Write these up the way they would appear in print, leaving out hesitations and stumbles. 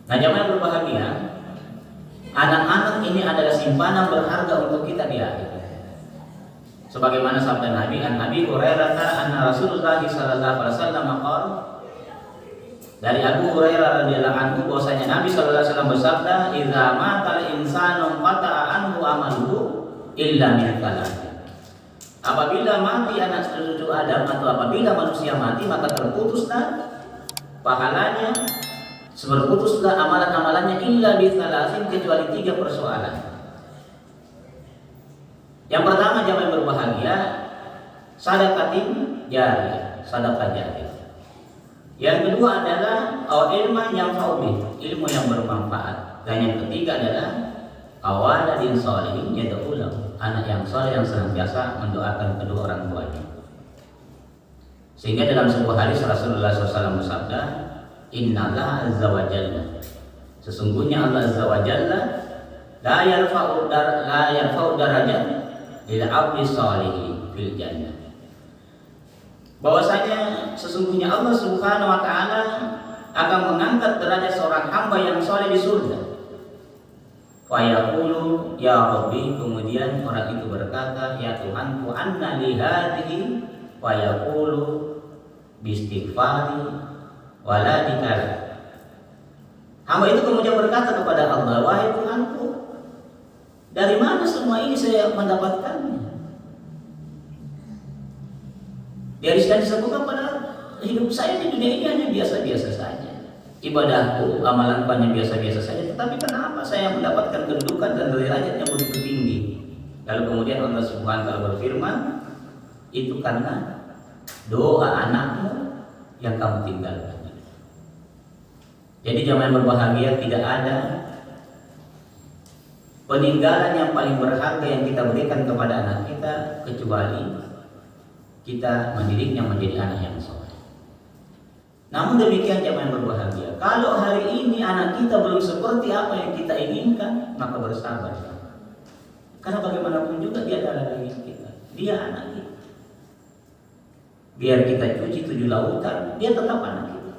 Nah, jamaah berbahagia, anak-anak ini adalah simpanan berharga untuk kita di akhir. Sebagaimana sabda Nabi, an Abi Hurairah anna Rasulullah sallallahu alaihi wasallam qala, dari Abu Hurairah radhiyallahu anhu bahwasanya Nabi sallallahu alaihi wasallam bersabda, "Idza matal insanu qata'a anhu amaluhu illa min thalath." Apabila mati anak cucu Adam atau apabila manusia mati, maka terputuslah pahalanya, berputuslah amalan-amalannya illa bi thalathin, kecuali 3 persoalan. Yang pertama, jamaah berbahagia, sedekatin jariyah, sedekah jariyah. Yang kedua adalah ilmu yang fa'ubih, ilmu yang bermanfaat. Dan yang ketiga adalah awaladin sholihin yad'u lahu, anak yang soleh yang senantiasa mendoakan kedua orang tuanya. Sehingga dalam sebuah hadis Rasulullah SAW bersabda, Innallaha azza wa jalla, sesungguhnya Allah azza wa jalla la yarfa'u darajat lil 'abdi sholihi fil jannah. Bahwasanya sesungguhnya Allah Subhanahu wa taala akan mengangkat derajat seorang hamba yang soleh di surga. Fa yaqulu ya Rabbi, kemudian orang itu berkata, ya Tuhanku, anna li hadhihi, wa yaqulu bi istighfari wala dikala. Hamba itu kemudian berkata kepada Allah, wahai Tuhanku, dari mana semua ini saya mendapatkannya? Dia disebutkan pada hidup saya di dunia ini hanya biasa-biasa saja. Ibadahku, amalanku hanya biasa-biasa saja. Tetapi kenapa saya mendapatkan kedudukan dan derajat yang begitu tinggi? Lalu kemudian Allah Subhanahu wa taala berfirman, itu karena doa anakmu yang kamu tinggalkan. Jadi jamaah yang berbahagia, tidak ada peninggalan yang paling berharga yang kita berikan kepada anak kita kecuali kita mendidiknya menjadi anak yang soleh. Namun demikian jamaah yang berbahagia, kalau hari ini anak kita belum seperti apa yang kita inginkan, maka bersabar. Karena bagaimanapun juga dia adalah anak kita, dia anak kita. Biar kita cuci 7 lautan, dia tetap anak kita.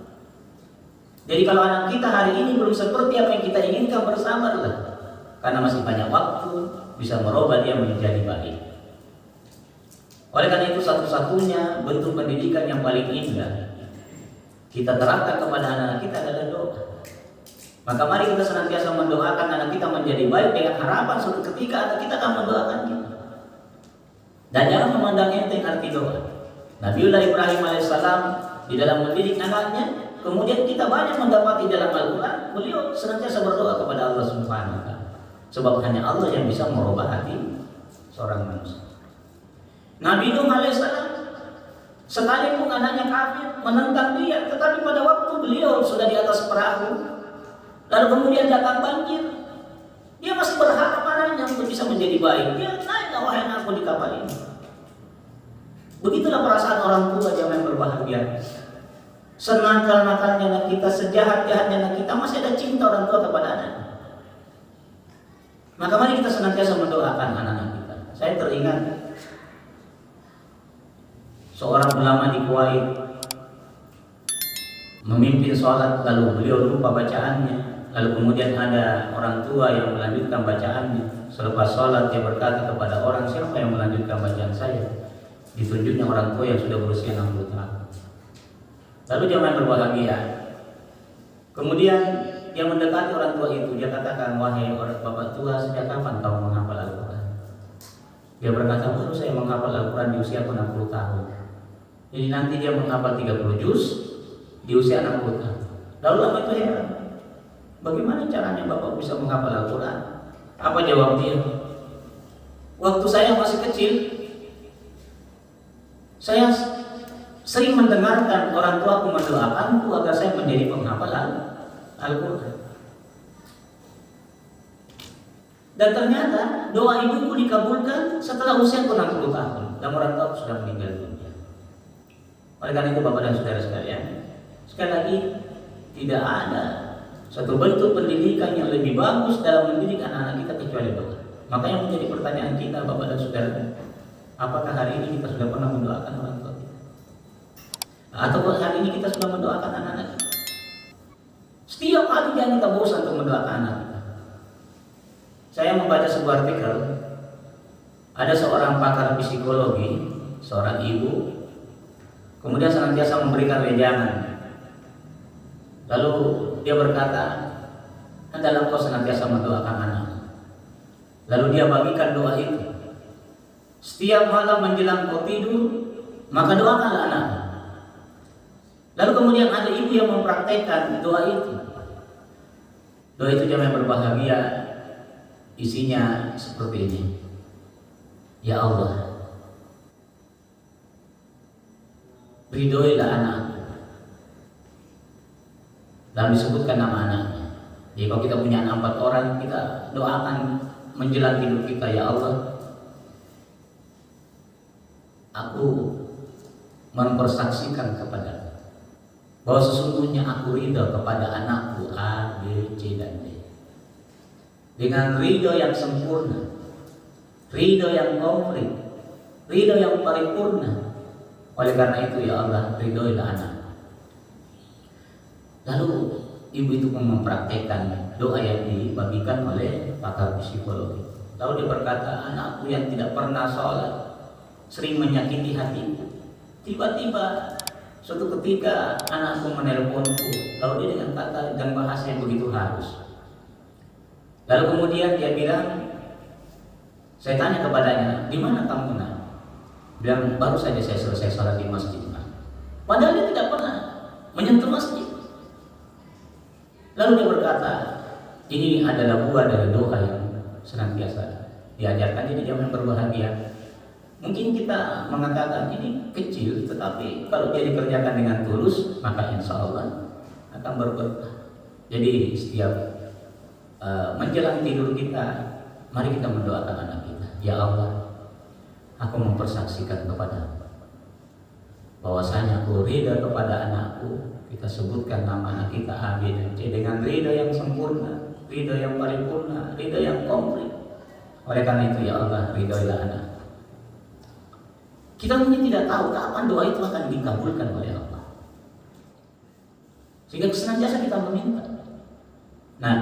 Jadi kalau anak kita hari ini belum seperti apa yang kita inginkan, bersabarlah. Karena masih banyak waktu bisa merubah dia menjadi baik. Oleh karena itu, satu-satunya bentuk pendidikan yang paling indah kita terapkan kepada anak kita adalah doa. Maka mari kita senantiasa mendoakan anak kita menjadi baik dengan harapan suatu ketika anak kita akan mendoakan kita. Dan jangan memandang enteng arti doa. Nabiullah Ibrahim alaihissalam di dalam mendidik anaknya, kemudian kita banyak mendapati dalam Al-Quran, beliau senantiasa berdoa kepada Allah Subhanahu wa taala. Sebab hanya Allah yang bisa merubah hati seorang manusia. Nabi Nuh alaihissalam, sekalipun anaknya kafir menentang dia, tetapi pada waktu beliau sudah di atas perahu, lalu kemudian datang banjir, dia masih berharap anaknya untuk bisa menjadi baik. Dia naiklah wahai anakku di kapal ini. Begitulah perasaan orang tua jamaah yang berbahagia. Senakal-nakalnya anak kita, sejahat-jahatnya anak kita, masih ada cinta orang tua kepada anaknya. Maka mari kita senantiasa mendoakan anak-anak kita. Saya teringat seorang ulama di Kuwait memimpin sholat, lalu beliau lupa bacaannya. Lalu kemudian ada orang tua yang melanjutkan bacaannya. Selepas sholat dia berkata kepada orang, siapa yang melanjutkan bacaan saya? Ditunjuknya orang tua yang sudah berusia 60 tahun. Lalu jamaah berbahagia, kemudian dia mendekati orang tua itu. Dia katakan, wahai orang bapak tua, sejak kapan kamu menghafal Al-Quran? Dia berkata, baru saya menghafal Al-Quran di usia 60 tahun. Jadi nanti dia menghafal 30 juz di usia 60 tahun. Lalu lama itu heran, bagaimana caranya bapak bisa menghafal Al-Quran? Apa jawab dia? Waktu saya masih kecil, saya sering mendengarkan orang tuaku mendoakanku agar saya menjadi penghafal Al-Quran. Dan ternyata doa ibuku dikabulkan setelah usia 60 tahun dan orang tua sudah meninggal dunia. Oleh karena itu Bapak dan Saudara sekalian, sekali lagi tidak ada satu bentuk pendidikan yang lebih bagus dalam mendidik anak-anak kita kecuali doa. Maka yang menjadi pertanyaan kita Bapak dan Saudara, apakah hari ini kita sudah pernah mendoakan orang tua kita? Atau hari ini kita sudah mendoakan anak-anak kita? Setiap hari jangan kita bosan untuk mendoakan anak kita. Saya membaca sebuah artikel, ada seorang pakar psikologi, seorang ibu, kemudian senantiasa memberikan wejangan. Lalu dia berkata, adalah kau senantiasa mendoakan anak. Lalu dia bagikan doa itu. Setiap malam menjelang kau tidur, maka doakanlah anak. Lalu kemudian ada ibu yang mempraktekkan doa itu. Doa itu jamaah berbahagia, isinya seperti ini. Ya Allah, ridhoilah anakku. Lalu disebutkan nama anaknya. Jadi kalau kita punya anak 4 orang, kita doakan menjelang tidur kita, ya Allah, aku mempersaksikan kepada bahwa sesungguhnya aku ridho kepada anakku A, B, C, dan D. Dengan ridho yang sempurna, ridho yang komplit, ridho yang paripurna. Oleh karena itu ya Allah, ridhoilah anak. Lalu ibu itu pun mempraktekkan doa yang dibagikan oleh pakar psikologi. Lalu dia berkata, anakku yang tidak pernah sholat, sering menyakiti hatiku. Tiba-tiba suatu ketika anakku menelponku, lalu dia dengan kata dan bahasa yang begitu halus. Lalu kemudian dia bilang, saya tanya kepadanya, di mana kamu nak? Bilang, baru saja saya selesai sholat di masjid. Padahal dia tidak pernah menyentuh masjid. Lalu dia berkata, ini adalah buah dari doa yang senantiasa diajarkan di zaman berbahagia. Mungkin kita mengatakan ini kecil, tetapi kalau dia dikerjakan dengan tulus, maka insya Allah akan berberkah. Jadi setiap menjelang tidur kita, mari kita mendoakan anak kita. Ya Allah, aku mempersaksikan kepada bahwasanya aku ridha kepada anakku. Kita sebutkan nama anak kita A, B, dan C dengan ridha yang sempurna, ridha yang paripurna, ridha yang komplit. Oleh karena itu ya Allah, ridhoilah anak. Kita mungkin tidak tahu kapan doa itu akan dikabulkan oleh Allah, sehingga senantiasa kita meminta. Nah,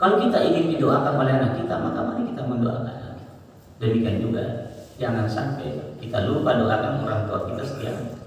kalau kita ingin didoakan oleh anak kita, maka mari kita mendoakan anak kita. Demikian juga, jangan sampai kita lupa doakan orang tua kita setiap